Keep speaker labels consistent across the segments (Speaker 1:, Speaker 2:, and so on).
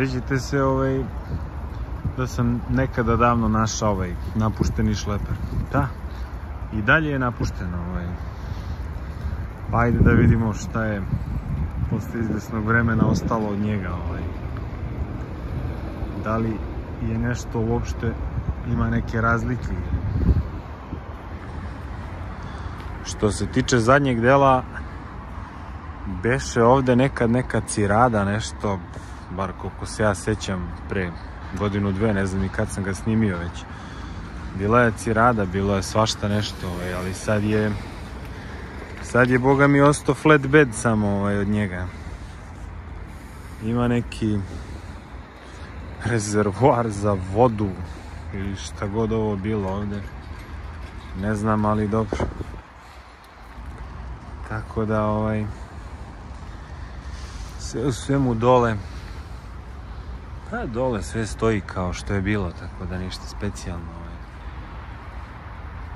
Speaker 1: Sjećate se da sam nekada davno našao napušteni šleper. Da, i dalje je napušteno. Pa ajde da vidimo šta je posle izvesnog vremena ostalo od njega. Da li je nešto uopšte, ima neke razlike. Što se tiče zadnjeg dela, beše ovde nekad neka cirada, nešto, bar koliko se ja sećam, pre godinu, dve, ne znam ni kad sam ga snimio već. Bila je cirada, bilo je svašta nešto, ali sad je boga mi ostao flatbed samo od njega. Ima neki rezervoar za vodu ili šta god ovo bilo ovde. Ne znam, ali dobro. Tako da sve u svemu dole, pa dole sve stoji kao što je bilo, tako da ništa specijalno.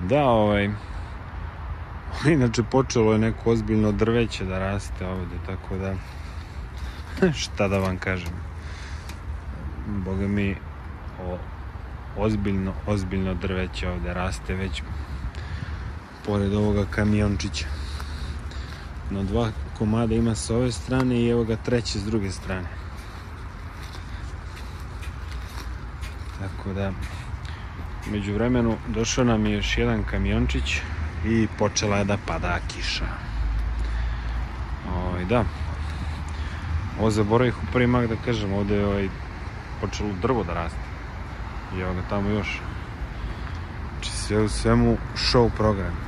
Speaker 1: Da, inače počelo je neko ozbiljno drveće da raste ovde, tako da šta da vam kažem, boga mi ozbiljno drveće ovde raste već pored ovoga kamiončića. No, 2 komada ima s ove strane i evo ga treće s druge strane. Tako da, među vremenu došao nam je još jedan kamiončić i počela je da pada kiša. Da, ovo zaboravih u prvi mah da kažem, ovde je počelo drvo da raste. I evo ga tamo još. Znači sve u svemu show program.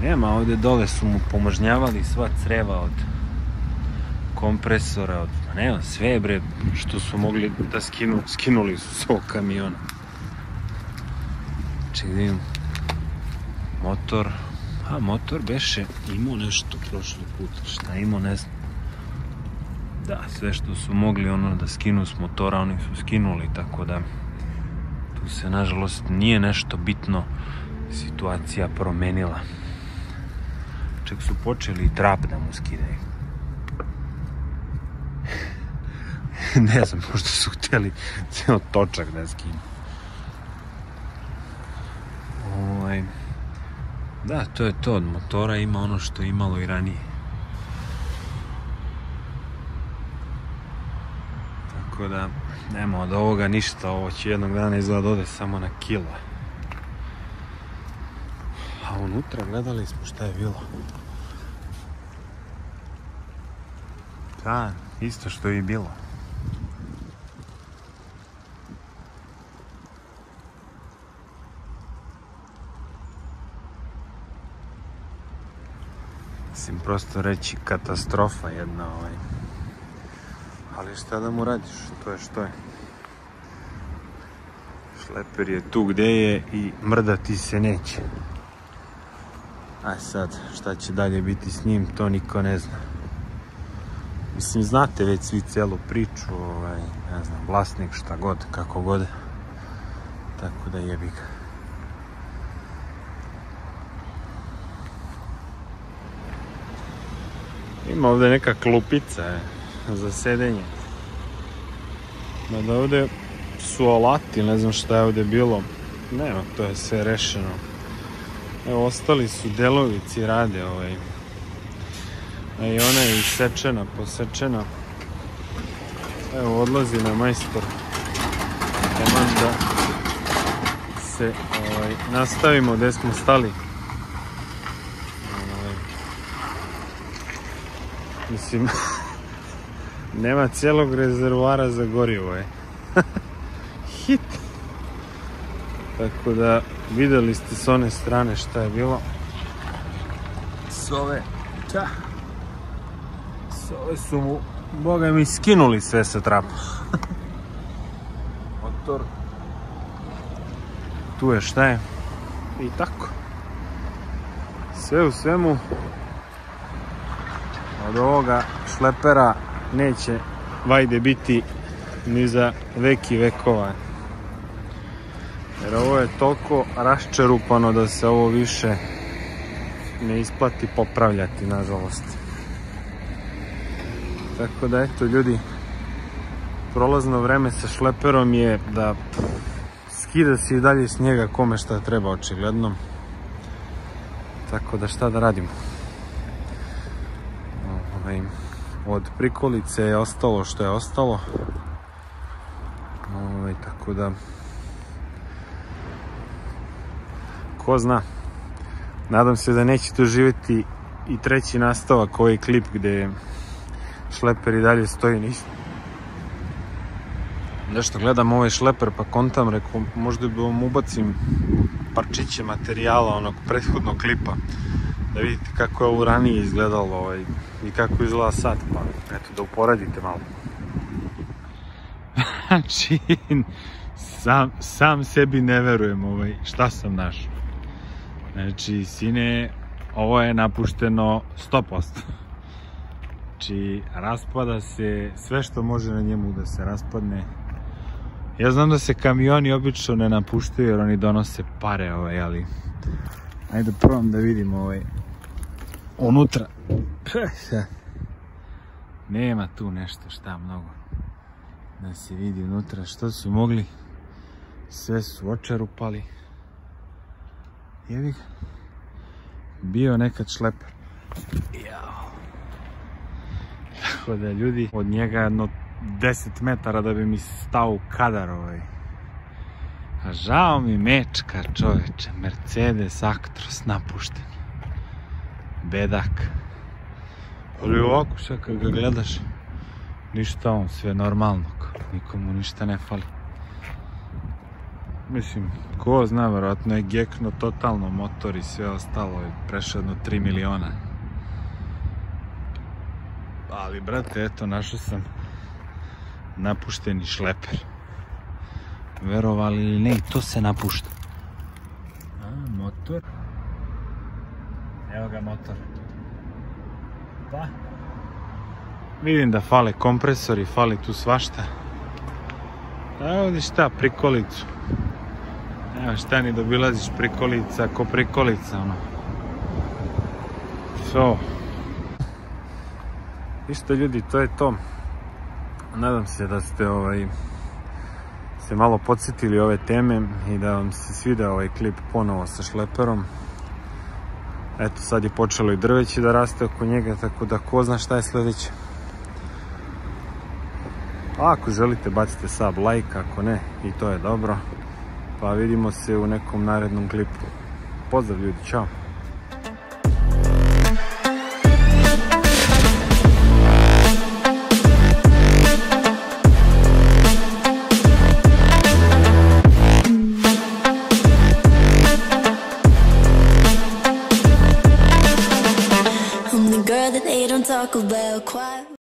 Speaker 1: Nema, ovde dole su mu pomožnjavali sva creva od kompresora, sve bre što su mogli da skinuli su s ovog kamiona. Ček da imam motor beše imao nešto prošli put, šta imao ne znam. Da, sve što su mogli da skinu s motora oni su skinuli, tako da tu se nažalost nije nešto bitno situacija promenila. Čak su počeli i trap da mu skidaju. Ne znam, možda su htjeli cijel točak da skinu. Da, to je to, od motora ima ono što je imalo i ranije. Tako da, nema od ovoga ništa, ovo će jednog dana izgleda ode samo na kilo. A unutra gledali smo šta je bilo. Da, isto što je i bilo. Mislim, prosto reći katastrofa jedna, ali šta da mu radiš, to je što je. Šleper je tu gde je i mrdati se neće. A sad, šta će dalje biti s njim, to niko ne zna. Mislim, znate već svi celu priču, ne znam, vlasnik, šta god, kako god. Tako da jebi ga. Ima ovde neka klupica za sedenje. Mada ovde su alati, ne znam šta je ovde bilo. Nema, to je sve rešeno. Evo, ostali su delovi cirade, a i ona je isečena, posečena. Evo, odlazi na majstor. Taman da se nastavimo gde smo stali. Mislim, nema cijelog rezervoara za gorivo, Hit! Tako da, videli ste s one strane šta je bilo. S ove su mu, boga mi, skinuli sve sa trapa. Motor. Tu je šta je. I tako. Sve u svemu, od ovoga šlepera neće vajde biti ni za veki vekova. Jer ovo je toliko raščerupano da se ovo više ne isplati popravljati, nažalost. Tako da, eto ljudi, prolazno vreme sa šleperom je da skida se i dalje snijega kome šta treba očigledno. Tako da šta da radimo. Od prikolice je ostalo što je ostalo. Tako da ko zna. Nadam se da neće doživjeti i treći nastavak ovaj klip gdje šleper i dalje stoji ništa. Nešto gledam ovaj šleper pa kontam, rekao možda bi vam ubacim parčiće materijala onog prethodnog klipa da vidite kako je ovo ranije izgledalo i kako izgleda sad, pa eto da uporedite malo. Znači, sam sebi ne verujem šta sam našao. Znači, sine, ovo je napušteno 100%. Znači, raspada se sve što može na njemu da se raspadne. Ja znam da se kamioni obično ne napuštaju jer oni donose pare, ali ajde probam da vidim unutra. Nema tu nešto šta mnogo da se vidi unutra. Što su mogli, sve su očerupali. Jevi ga. Bio nekad šleper. Jao. Tako da ljudi, od njega jedno 10 metara da bi mi stao u kadar A žao mi mečka, čoveče, Mercedes Actros napušten. Bedak. Ali ovako sad kad ga gledaš, ništa on, sve normalno, nikomu ništa ne fali. Mislim, ko zna, vjerojatno je gekno totalno motor i sve ostalo, prešao jedno 3 miliona. Ali, brate, eto, našao sam napušteni šleper. Verovali ili ne, i to se napušta. Motor. Evo ga motor. Pa. Vidim da fale kompresori, fali tu svašta. A ovdje šta, prikolicu. Evo šta ni dobilaziš prikolica, ko prikolica, ono. So. Isto ljudi, to je to. Nadam se da ste se malo podsjetili ove teme i da vam se sviđa ovaj klip ponovo sa šleperom. Eto, sad je počelo i drveće da raste oko njega, tako da ko zna šta je sljedeće. Ako želite, bacite sub, like, ako ne, i to je dobro. Pa vidimo se u nekom narednom klipu. Pozdrav ljudi, čao!
Speaker 2: Girl that they don't talk about quite